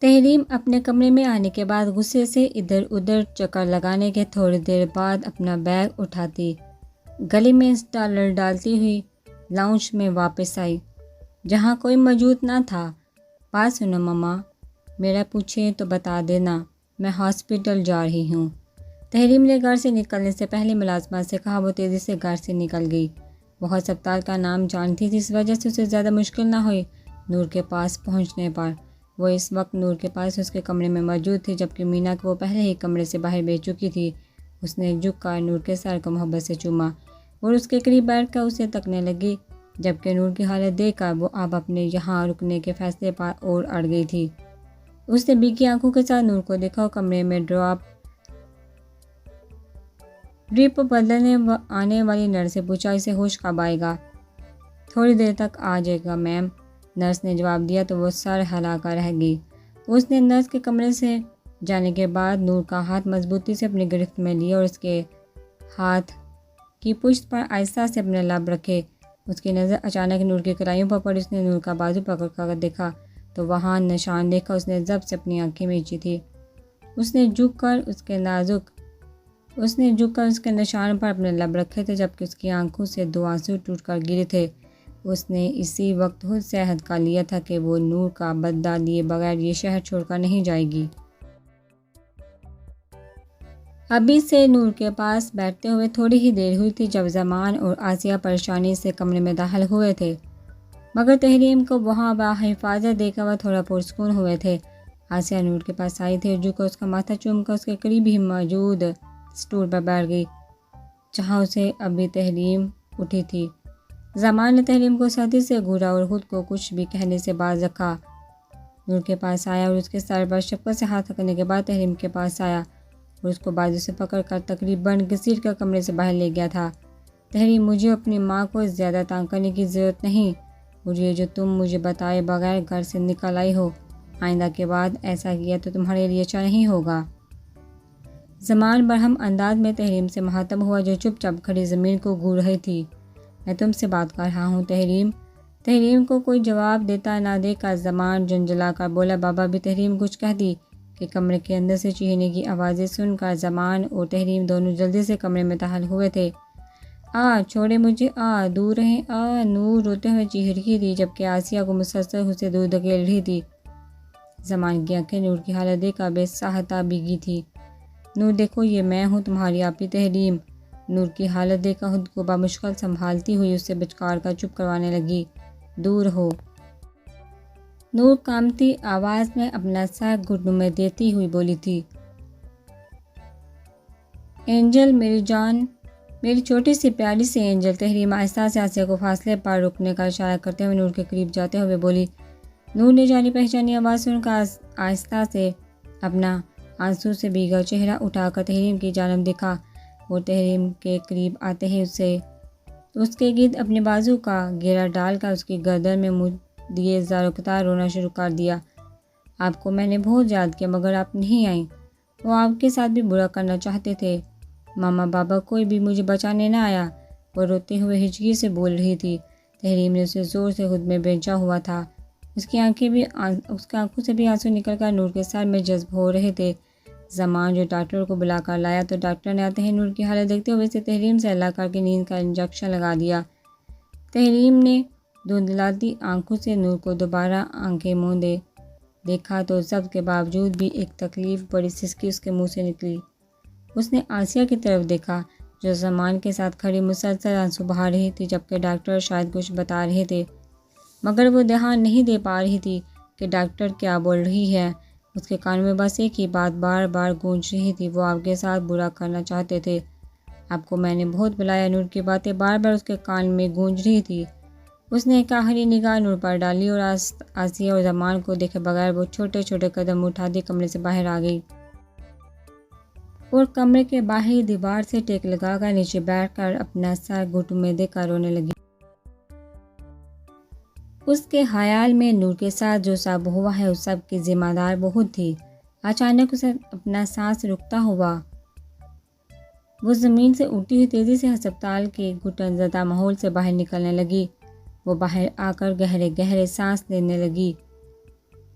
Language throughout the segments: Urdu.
تحریم اپنے کمرے میں آنے کے بعد غصے سے ادھر ادھر چکر لگانے کے تھوڑی دیر بعد اپنا بیگ اٹھاتی، گلے میں $1 ڈالتی ہوئی لاؤنج میں واپس آئی جہاں کوئی موجود نہ تھا۔ بات سنو مما، میرا پوچھیں تو بتا دینا، میں ہاسپٹل جا رہی ہوں۔ تحریم نے گھر سے نکلنے سے پہلے ملازمہ سے کہا۔ وہ تیزی سے گھر سے نکل گئی۔ وہ ہسپتال کا نام جانتی تھی، اس وجہ سے اسے زیادہ مشکل نہ ہوئی نور کے پاس پہنچنے پر۔ وہ اس وقت نور کے پاس اس کے کمرے میں موجود تھی، جبکہ مینا کو وہ پہلے ہی کمرے سے باہر بھیج چکی تھی۔ اس نے جھک کر نور کے سر کو محبت سے چوما اور اس کے قریب بیٹھ کر اسے تکنے لگی، جبکہ نور کی حالت دیکھ کر وہ اب اپنے یہاں رکنے کے فیصلے پر اور اڑ گئی تھی۔ اس نے بھیگی آنکھوں کے ساتھ نور کو دیکھا اور کمرے میں ڈرپ بدلنے آنے والی نرس سے پوچھا، اسے ہوش کب آئے گا؟ تھوڑی دیر تک آ جائے گا میم، نرس نے جواب دیا تو وہ سر ہلا کر رہ گئی۔ اس نے نرس کے کمرے سے جانے کے بعد نور کا ہاتھ مضبوطی سے اپنی گرفت میں لیا اور اس کے ہاتھ کی پشت پر آہستہ سے اپنے لب رکھے۔ اس کی نظر اچانک نور کی کلائیوں پر پڑی۔ اس نے نور کا بازو پکڑ کر دیکھا تو وہاں نشان دیکھا۔ اس نے ضبط سے اپنی آنکھیں مینچی تھی۔ اس نے جھک کر اس کے نشان پر اپنے لب رکھے تھے، جبکہ اس کی آنکھوں سے 2 آنسو ٹوٹ کر گرے تھے۔ اس نے اسی وقت خود سے عہد کر لیا تھا کہ وہ نور کا بدلہ لیے بغیر یہ شہر چھوڑ کر نہیں جائے گی۔ ابھی سے نور کے پاس بیٹھتے ہوئے تھوڑی ہی دیر ہوئی تھی جب زمان اور آسیہ پریشانی سے کمرے میں داخل ہوئے تھے، مگر تحریم کو وہاں بحفاظت دیکھ کر وہ تھوڑا پرسکون ہوئے تھے۔ آسیہ نور کے پاس آئی تھی اور جھک کر اس کا ماتھا چوم کر اس کے قریب ہی موجود اسٹول پر بیٹھ گئی جہاں اسے ابھی تحریم اٹھی تھی۔ زمان نے تحریم کو سختی سے گھورا اور خود کو کچھ بھی کہنے سے باز رکھا۔ نور کے پاس آیا اور اس کے سر پر شفقت سے ہاتھ رکھنے کے بعد تحریم کے پاس آیا اور اس کو بازو سے پکڑ کر تقریباً گھسیٹ کر کمرے سے باہر لے گیا تھا۔ تحریم، مجھے اپنی ماں کو زیادہ تنگ کرنے کی ضرورت نہیں، اور یہ جو تم مجھے بتائے بغیر گھر سے نکل آئی ہو، آئندہ کے بعد ایسا کیا تو تمہارے لیے اچھا نہیں ہوگا۔ زمان برہم انداز میں تحریم سے مخاطب ہوا جو چپ چاپ کھڑی زمین کو گھور رہی تھی۔ میں تم سے بات کر رہا ہوں تحریم۔ تحریم کو کوئی جواب دیتا نہ دیکھ کر زمان جھنجھلا کر بولا۔ بابا بھی تحریم کچھ کہتی کہ کمرے کے اندر سے چیخنے کی آوازیں سن کر زمان اور تحریم دونوں جلدی سے کمرے میں داخل ہوئے تھے۔ چھوڑے مجھے، دور رہیں، نور روتے ہوئے چیخ رہی تھی، جبکہ آسیہ کو مسلسل اسے دور دھکیل رہی تھی۔ زمان کی آنکھیں نور کی حالت دیکھ کر بے ساختہ بھیگی تھی۔ نور دیکھو، یہ میں ہوں، تمہاری آپی تحریم۔ نور کی حالت دیکھ کر خود کو بمشکل سنبھالتی ہوئی اسے بچکار کر چپ کروانے لگی۔ دور ہو۔ نور کانپتی آواز میں اپنا سر گھٹنوں میں دیتی ہوئی بولی تھی۔ اینجل، میری جان، میری چھوٹی سی پیاری سی اینجل۔ تحریم آہستہ سے آسیہ کو فاصلے پر رکنے کا اشارہ کرتے ہوئے نور کے قریب جاتے ہوئے بولی۔ نور نے جانی پہچانی آواز سن کر آہستہ سے اپنا آنسو سے بھیگا چہرہ اٹھا کر تحریم کی جانب دیکھا اور تحریم کے قریب آتے ہی اس کے گرد اپنے بازو کا گھیرا ڈال کر اس کی گردن میں منہ دیے زاروکتار رونا شروع کر دیا۔ آپ کو میں نے بہت یاد کیا مگر آپ نہیں آئیں۔ وہ آپ کے ساتھ بھی برا کرنا چاہتے تھے۔ ماما، بابا، کوئی بھی مجھے بچانے نہ آیا، وہ روتے ہوئے ہچکی سے بول رہی تھی۔ تحریم نے اسے زور سے خود میں بھیجا ہوا تھا۔ اس کی آنکھوں سے بھی آنسو نکل کر نور کے سر میں جذب ہو رہے تھے۔ زمان جو ڈاکٹر کو بلا کر لایا تو ڈاکٹر نے آتے ہی نور کی حالت دیکھتے ہوئے اسے تحریم سے اللہ کر کے نیند کا انجیکشن لگا دیا۔ تحریم نے دھندلاتی آنکھوں سے نور کو دوبارہ آنکھیں موندے دیکھا تو ضبط کے باوجود بھی ایک تکلیف بڑی سسکی اس کے منہ سے نکلی۔ اس نے آسیہ کی طرف دیکھا جو زمان کے ساتھ کھڑی مسلسل آنسو بہا رہی تھی، جبکہ ڈاکٹر شاید کچھ بتا رہے تھے مگر وہ دھیان نہیں دے پا رہی تھی کہ ڈاکٹر کیا بول رہی ہے۔ اس کے کان میں بس ایک ہی بات بار بار گونج رہی تھی، وہ آپ کے ساتھ برا کرنا چاہتے تھے۔ آپ کو میں نے بہت بلایا۔ نور کی باتیں بار بار اس کے کان میں گونج رہی تھی۔ اس نے ایک آخری نگاہ نور پر ڈالی اور آسیہ اور زمان کو دیکھے بغیر وہ چھوٹے چھوٹے قدم اٹھاتی کمرے سے باہر آ گئی اور کمرے کے باہری دیوار سے ٹیک لگا کر نیچے بیٹھ کر اپنا سر گھٹنوں میں دے کر رونے لگی۔ اس کے خیال میں نور کے ساتھ جو سب ہوا ہے اس سب کی ذمہ دار بہت تھی۔ اچانک اسے اپنا سانس رکتا ہوا وہ زمین سے اٹھتی ہوئی تیزی سے ہسپتال کے گھٹن زدہ ماحول سے باہر نکلنے لگی۔ وہ باہر آ کر گہرے گہرے سانس لینے لگی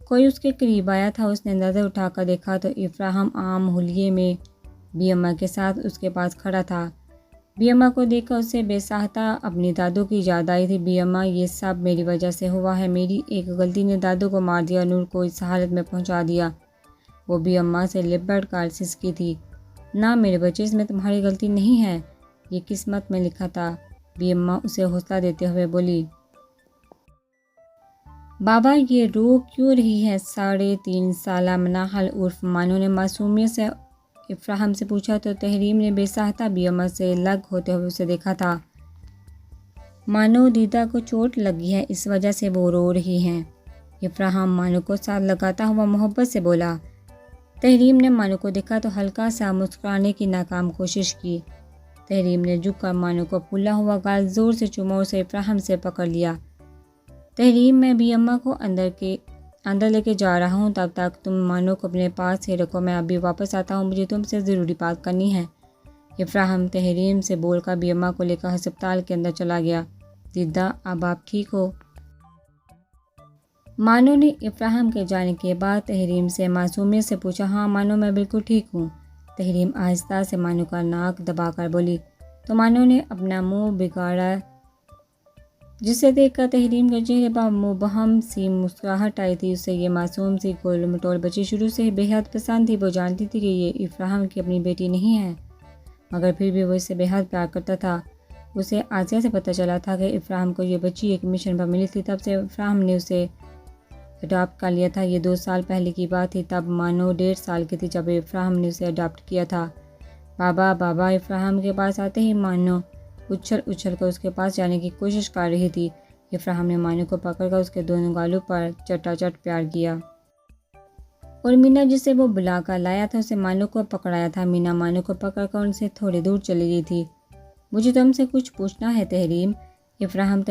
کوئی اس کے قریب آیا تھا۔ اس نے نظر اٹھا کر دیکھا تو افراہم عام حلیے میں بی اماں کے ساتھ اس کے پاس کھڑا تھا۔ بی اماں کو دیکھ کر اسے بے ساختہ اپنی دادو کی یاد آئی تھی۔ بی اماں، یہ سب میری وجہ سے ہوا ہے، میری ایک غلطی نے دادو کو مار دیا، نور کو اس حالت میں پہنچا دیا۔ وہ بی اماں سے لپٹ کر سسکی تھی۔ نہ میرے بچے، اس میں تمہاری غلطی نہیں ہے، یہ قسمت میں لکھا تھا۔ بی اماں اسے حوصلہ دیتے ہوئے بولی، بابا یہ رو کیوں رہی ہے؟ 3.5 سالہ مناحل عرف مانو نے معصومیت سے افراہم سے پوچھا تو تحریم نے بے ساختہ بی اماں سے لگ ہوتے ہوئے اسے دیکھا تھا۔ مانو دیدا کو چوٹ لگی ہے، اس وجہ سے وہ رو رہی ہیں۔ افراہم مانو کو ساتھ لگاتا ہوا محبت سے بولا۔ تحریم نے مانو کو دیکھا تو ہلکا سا مسکرانے کی ناکام کوشش کی۔ تحریم نے جھک کر مانو کو پھولا ہوا گال زور سے چوما اور اسے افراہم سے پکڑ لیا۔ تحریم، میں بی اماں کو اندر لے کے جا رہا ہوں، تب تک تم مانو کو اپنے پاس ہی رکھو، میں ابھی واپس آتا ہوں، مجھے تم سے ضروری بات کرنی ہے۔ افراہم تحریم سے بول کر بی اماں کو لے کر ہسپتال کے اندر چلا گیا۔ دیدا، اب آپ ٹھیک ہو؟ مانو نے افراہم کے جانے کے بعد تحریم سے معصومیت سے پوچھا۔ ہاں مانو، میں بالکل ٹھیک ہوں۔ تحریم آہستہ سے مانو کا ناک دبا کر بولی۔ تو مانو نے اپنا منہ بگاڑا، جسے دیکھ کر تحریم کے چہرے پر مبہم سی مسکراہٹ آئی تھی۔ اسے یہ معصوم سی گول مٹول بچی شروع سے ہی بے حد پسند تھی۔ وہ جانتی تھی کہ یہ افراہم کی اپنی بیٹی نہیں ہے، مگر پھر بھی وہ اسے بے حد پیار کرتا تھا۔ اسے آسیہ سے پتہ چلا تھا کہ افراہم کو یہ بچی ایک مشن پر ملی تھی، تب سے افراہم نے اسے اڈاپٹ کر لیا تھا۔ یہ 2 سال پہلے کی بات تھی، تب مانو 1.5 سال کی تھی جب افراہم نے اسے اڈاپٹ کیا تھا۔ بابا بابا، افراہم کے پاس آتے ہی مانو اچھل کر اس کے پاس جانے کی کوشش کر رہی تھی۔ افراہم نے مانو کو پکڑ کر اس کے دونوں گالوں پر چٹا چٹ پیار کیا۔ اور مینا، جسے وہ بلا کر لایا تھا، اسے مانو کو پکڑایا تھا۔ مینا مانو کو پکڑ کر ان سے تھوڑی دور چلی گئی تھی۔ مجھے تم سے کچھ پوچھنا ہے تحریم۔ افراہم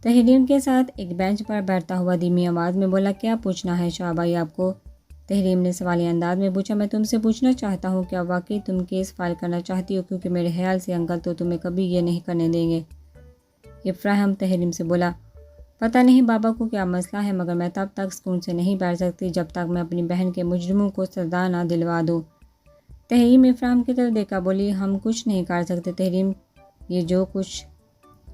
تحریم کے ساتھ ایک بینچ پر بیٹھتا ہوا دھیمی آواز میں بولا۔ کیا پوچھنا ہے شاہ بھائی آپ کو؟ تحریم نے سوالیہ انداز میں پوچھا۔ میں تم سے پوچھنا چاہتا ہوں، کیا واقعی تم کیس فائل کرنا چاہتی ہو؟ کیونکہ میرے خیال سے انکل تو تمہیں کبھی یہ نہیں کرنے دیں گے۔ افراہم تحریم سے بولا۔ پتہ نہیں بابا کو کیا مسئلہ ہے، مگر میں تب تک سکون سے نہیں بیٹھ سکتی جب تک میں اپنی بہن کے مجرموں کو سزا نہ دلوا دوں۔ تحریم افراہم کی طرف دیکھا بولی، ہم کچھ نہیں کر سکتے تحریم، یہ جو کچھ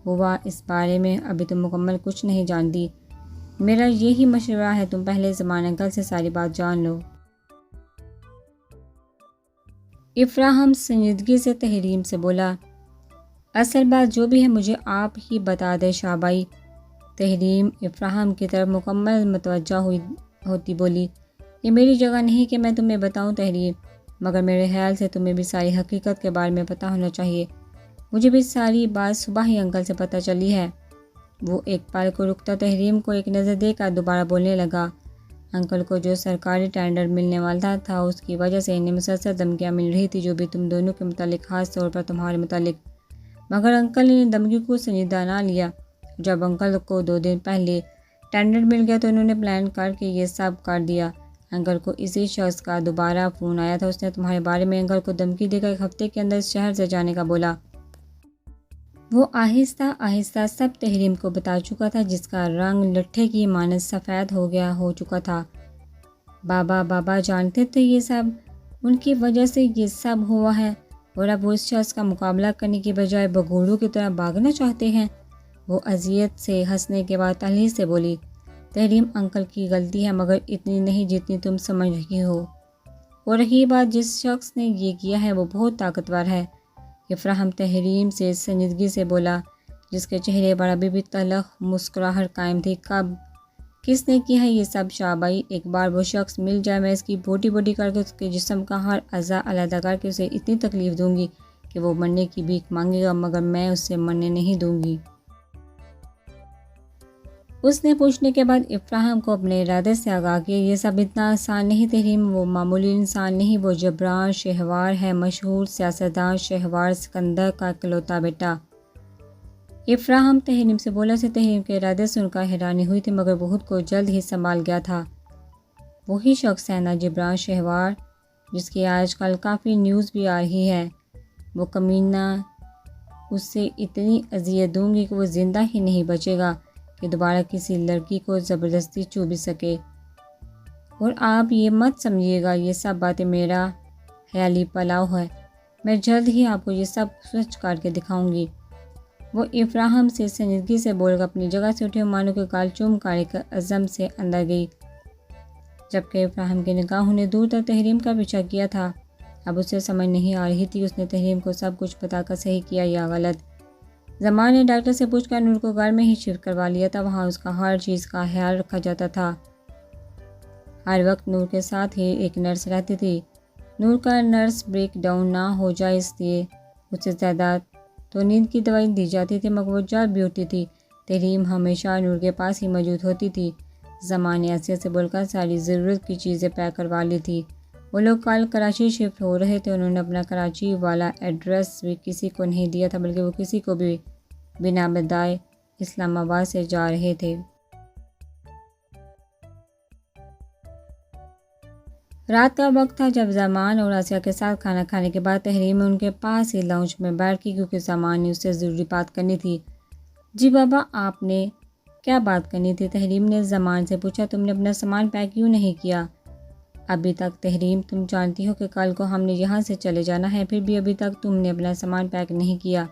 ہوا اس بارے میں ابھی تم مکمل کچھ نہیں جانتی۔ میرا یہی مشورہ ہے، تم پہلے زمان انکل سے ساری بات جان لو۔ افراہم سنجیدگی سے تحریم سے بولا۔ اصل بات جو بھی ہے مجھے آپ ہی بتا دیں شاہ بھائی۔ تحریم افراہم کی طرف مکمل متوجہ ہوتی بولی۔ یہ میری جگہ نہیں کہ میں تمہیں بتاؤں تحریم، مگر میرے خیال سے تمہیں بھی ساری حقیقت کے بارے میں پتہ ہونا چاہیے۔ مجھے بھی ساری بات صبح ہی انکل سے پتہ چلی ہے۔ وہ ایک پل کو رکتا تحریم کو ایک نظر دے کر دوبارہ بولنے لگا۔ انکل کو جو سرکاری ٹینڈر ملنے والا تھا، اس کی وجہ سے انہیں مسلسل دھمکیاں مل رہی تھی، جو بھی تم دونوں کے متعلق، خاص طور پر تمہارے متعلق۔ مگر انکل نے دھمکی کو سنجیدہ نہ لیا۔ جب انکل کو 2 دن پہلے ٹینڈر مل گیا تو انہوں نے پلان کر کے یہ سب کر دیا۔ انکل کو اسی شخص کا دوبارہ فون آیا تھا، اس نے تمہارے بارے میں انکل کو دھمکی دے کر 1 ہفتے کے اندر اس شہر سے جانے کا بولا۔ وہ آہستہ آہستہ سب تحریم کو بتا چکا تھا، جس کا رنگ لٹھے کی مانند سفید ہو چکا تھا۔ بابا جانتے تھے یہ سب ان کی وجہ سے یہ سب ہوا ہے، اور اب وہ اس شخص کا مقابلہ کرنے کی بجائے بگوڑوں کی طرح بھاگنا چاہتے ہیں۔ وہ اذیت سے ہنسنے کے بعد تلخی سے بولی۔ تحریم، انکل کی غلطی ہے، مگر اتنی نہیں جتنی تم سمجھ رہی ہو، اور رہی بات جس شخص نے یہ کیا ہے وہ بہت طاقتور ہے۔ افراہم تحریم سے سنجیدگی سے بولا، جس کے چہرے پر ابھی بھی تلخ مسکراہٹ قائم تھی۔ کس نے کیا ہے یہ سب شاہ بھائی؟ ایک بار وہ شخص مل جائے، میں اس کی بوٹی کر کے اس کے جسم کا ہر اعضا علیحدہ کر کے اسے اتنی تکلیف دوں گی کہ وہ مرنے کی بھیک مانگے گا، مگر میں اسے مرنے نہیں دوں گی۔ اس نے پوچھنے کے بعد افراہم کو اپنے ارادے سے آگاہ کیا۔ یہ سب اتنا آسان نہیں تحریم، وہ معمولی انسان نہیں، وہ جبران شہوار ہے، مشہور سیاستدان شہوار سکندر کا اکلوتا بیٹا۔ افراہم تحریم سے بولا۔ سے تحریم کے ارادے سن کر حیرانی ہوئی تھی، مگر وہ خود کو جلد ہی سنبھال گیا تھا۔ وہی شخص ہے نا جبران شہوار، جس کی آج کل کافی نیوز بھی آ رہی ہے؟ وہ کمینہ، اس سے اتنی اذیت دوں گی کہ وہ زندہ ہی نہیں بچے گا کہ دوبارہ کسی لڑکی کو زبردستی چھو بھی سکے۔ اور آپ یہ مت سمجھیے گا یہ سب باتیں میرا خیالی پلاؤ ہے، میں جلد ہی آپ کو یہ سب سچ کر کے دکھاؤں گی۔ وہ افراہم سے سنجیدگی سے بول کر اپنی جگہ سے اٹھی اور مانو کے گال چوم کر ایک عزم سے اندر گئی، جبکہ افراہم کی نگاہوں نے دور تک تحریم کا پیچھا کیا تھا۔ اب اسے سمجھ نہیں آ رہی تھی اس نے تحریم کو سب کچھ بتا کر صحیح کیا یا غلط۔ زمان نے ڈاکٹر سے پوچھ کر نور کو گھر میں ہی شفٹ کروا لیا تھا، وہاں اس کا ہر چیز کا خیال رکھا جاتا تھا۔ ہر وقت نور کے ساتھ ہی ایک نرس رہتی تھی۔ نور کا نرس بریک ڈاؤن نہ ہو جائے اس لیے اسے زیادہ تو نیند کی دوائی دی جاتی تھی، مگر وہ جب بھی اٹھتی تھی تحریم ہمیشہ نور کے پاس ہی موجود ہوتی تھی۔ زمان نے آسیہ سے بول کر ساری ضرورت کی چیزیں پیک کروا لی تھی۔ وہ لوگ کل کراچی شفٹ ہو رہے تھے، انہوں نے اپنا کراچی والا ایڈریس بھی کسی کو نہیں دیا تھا، بلکہ وہ کسی کو بھی بنا بتائے اسلام آباد سے جا رہے تھے۔ رات کا وقت تھا جب زمان اور آسیہ کے ساتھ کھانا کھانے کے بعد تحریم ان کے پاس ہی لاؤنج میں بیٹھ گئی، کیونکہ زمان نے اس سے ضروری بات کرنی تھی۔ جی بابا، آپ نے کیا بات کرنی تھی؟ تحریم نے زمان سے پوچھا۔ تم نے اپنا سامان پیک کیوں نہیں کیا ابھی تک؟ تحریم، تم جانتی ہو کہ کل کو ہم نے یہاں سے چلے جانا ہے، پھر بھی ابھی تک تم نے اپنا سامان پیک نہیں کیا۔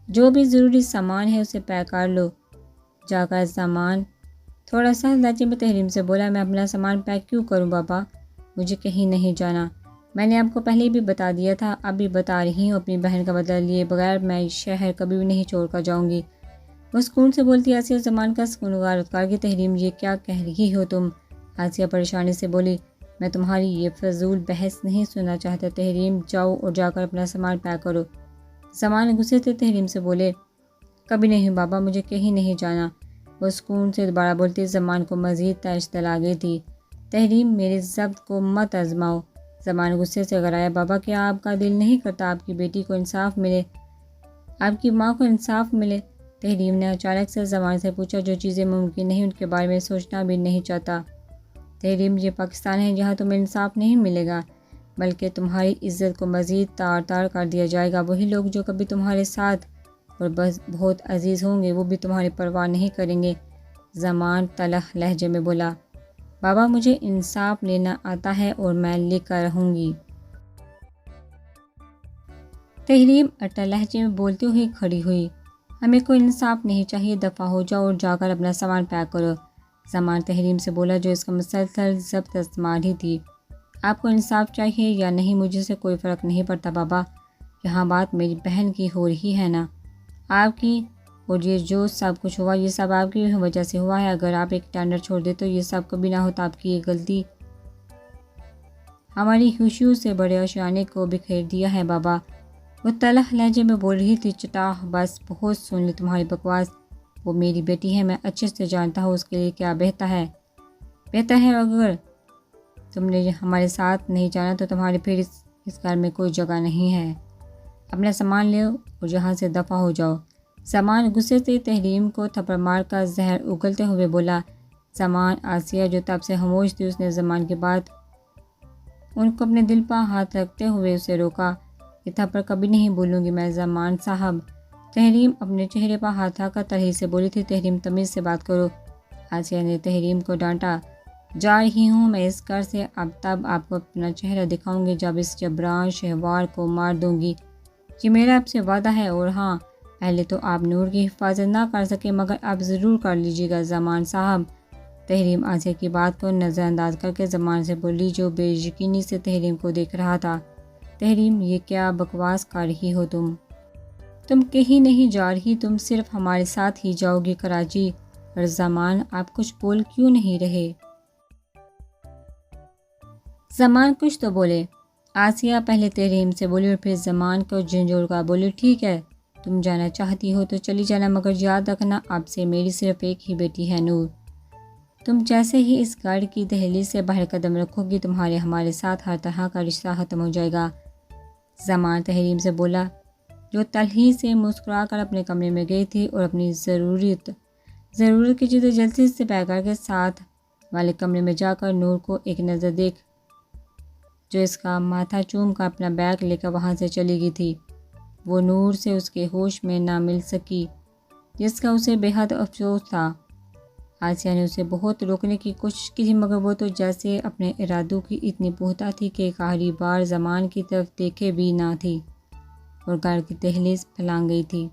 جو بھی ضروری سامان ہے اسے پیک کر لو جا کر۔ زمان تھوڑا سا لہجے میں تحریم سے بولا، میں اپنا سامان پیک کیوں کروں بابا؟ مجھے کہیں نہیں جانا، میں نے آپ کو پہلے بھی بتا دیا تھا، اب بھی بتا رہی ہوں، اپنی بہن کا بدلہ لیے بغیر میں شہر کبھی بھی نہیں چھوڑ کر جاؤں گی۔ وہ سکون سے بولتی آسیہ زمان کا سکون غارت کر کے۔ تحریم، یہ کیا کہہ رہی ہو تم؟ آسیہ پریشانی سے بولی، میں تمہاری یہ فضول بحث نہیں سننا چاہتا۔ تحریم، جاؤ اور جا کر اپنا سامان پیک کرو۔ زمان غصے سے تحریم سے بولے، کبھی نہیں بابا، مجھے کہیں نہیں جانا۔ وہ سکون سے دوبارہ بولتی۔ زمان کو مزید تیش دلا گئی تھی۔ تحریم، میرے ضبط کو مت آزماؤ۔ زمان غصے سے غرایا، بابا کیا آپ کا دل نہیں کرتا آپ کی بیٹی کو انصاف ملے، آپ کی ماں کو انصاف ملے؟ تحریم نے اچانک سے زمان سے پوچھا، جو چیزیں ممکن نہیں ان کے بارے میں سوچنا بھی نہیں چاہتا۔ تحریم، یہ پاکستان ہے جہاں تمہیں انصاف نہیں ملے گا، بلکہ تمہاری عزت کو مزید تار تار کر دیا جائے گا۔ وہی لوگ جو کبھی تمہارے ساتھ اور بس بہت عزیز ہوں گے، وہ بھی تمہاری پرواہ نہیں کریں گے۔ زمان تلخ لہجے میں بولا، بابا مجھے انصاف لینا آتا ہے اور میں لے کر رہوں گی۔ تحریم اٹل لہجے میں بولتی ہوئی کھڑی ہوئی، ہمیں کوئی انصاف نہیں چاہیے، دفع ہو جاؤ اور جا کر اپنا سامان پیک کرو۔ زمان تحریم سے بولا، جو اس کا مسلسل ضبط استعمال ہی تھی، آپ کو انصاف چاہیے یا نہیں مجھے سے کوئی فرق نہیں پڑتا بابا، یہاں بات میری بہن کی ہو رہی ہے نا، آپ کی، اور یہ جو سب کچھ ہوا یہ سب آپ کی وجہ سے ہوا ہے۔ اگر آپ ایک ٹینڈر چھوڑ دے تو یہ سب کبھی نہ ہوتا، آپ کی یہ غلطی ہماری خوشیوں سے بڑے آشیانے کو بکھیر دیا ہے بابا۔ وہ تلخ لہجے میں بول رہی تھی، چٹاہ، بس بہت سن لی تمہاری بکواس، وہ میری بیٹی ہے، میں اچھے سے جانتا ہوں اس کے لیے کیا بہتر ہے۔ بہتر ہے اگر تم نے ہمارے ساتھ نہیں جانا تو تمہارے پھر اس گھر میں کوئی جگہ نہیں ہے، اپنا سامان لو اور یہاں سے دفع ہو جاؤ۔ زمان غصے سے تحریم کو تھپڑ مار کر زہر اگلتے ہوئے بولا۔ زمان، آسیہ جو تب سے خاموش تھی، اس نے زمان کے بعد ان کو اپنے دل پر ہاتھ رکھتے ہوئے اسے روکا، یہ تھپڑ کبھی نہیں بھولوں گی میں زمان صاحب۔ تحریم اپنے چہرے پر ہاتھ رکھ کر تلخی سے بولی تھی، تحریم تمیز سے بات کرو۔ آسیہ نے تحریم کو ڈانٹا، جا رہی ہوں میں اس گھر سے، اب تب آپ کو اپنا چہرہ دکھاؤں گی جب اس جبران شہوار کو مار دوں گی، یہ میرا آپ سے وعدہ ہے۔ اور ہاں، پہلے تو آپ نور کی حفاظت نہ کر سکے، مگر اب ضرور کر لیجیے گا زمان صاحب۔ تحریم آسیہ کی بات کو نظر انداز کر کے زمان سے بولی، جو بے یقینی سے تحریم کو دیکھ رہا تھا۔ تحریم، یہ کیا بکواس کر رہی ہو تم کہیں نہیں جا رہی، تم صرف ہمارے ساتھ ہی جاؤ گی کراچی۔ اور زمان، آپ کچھ بول کیوں نہیں رہے؟ زمان کچھ تو بولے۔ آسیہ پہلے تحریم سے بولی اور پھر زمان کو جھنجھوڑ کر بولی، ٹھیک ہے تم جانا چاہتی ہو تو چلی جانا، مگر یاد رکھنا اب سے میری صرف ایک ہی بیٹی ہے نور، تم جیسے ہی اس گھر کی دہلیز سے باہر قدم رکھو گی تمہارے ہمارے ساتھ ہر طرح کا رشتہ ختم ہو جائے گا۔ زمان تحریم سے بولا، جو تلخی سے مسکرا کر اپنے کمرے میں گئی تھی اور اپنی ضرورت کی چیزیں جلدی سے پیک کر کے ساتھ والے کمرے میں جا کر نور کو ایک نظر دیکھ جو اس کا ماتھا چوم کر اپنا بیگ لے کر وہاں سے چلی گئی تھی، وہ نور سے اس کے ہوش میں نہ مل سکی، جس کا اسے بے حد افسوس تھا۔ آسیہ نے اسے بہت روکنے کی کوشش کی تھی، مگر وہ تو جیسے اپنے ارادوں کی اتنی پختہ تھی کہ ایک آخری بار زمان کی طرف دیکھے بھی نہ تھی اور گھر کی دہلیز پھلانگ گئی تھی۔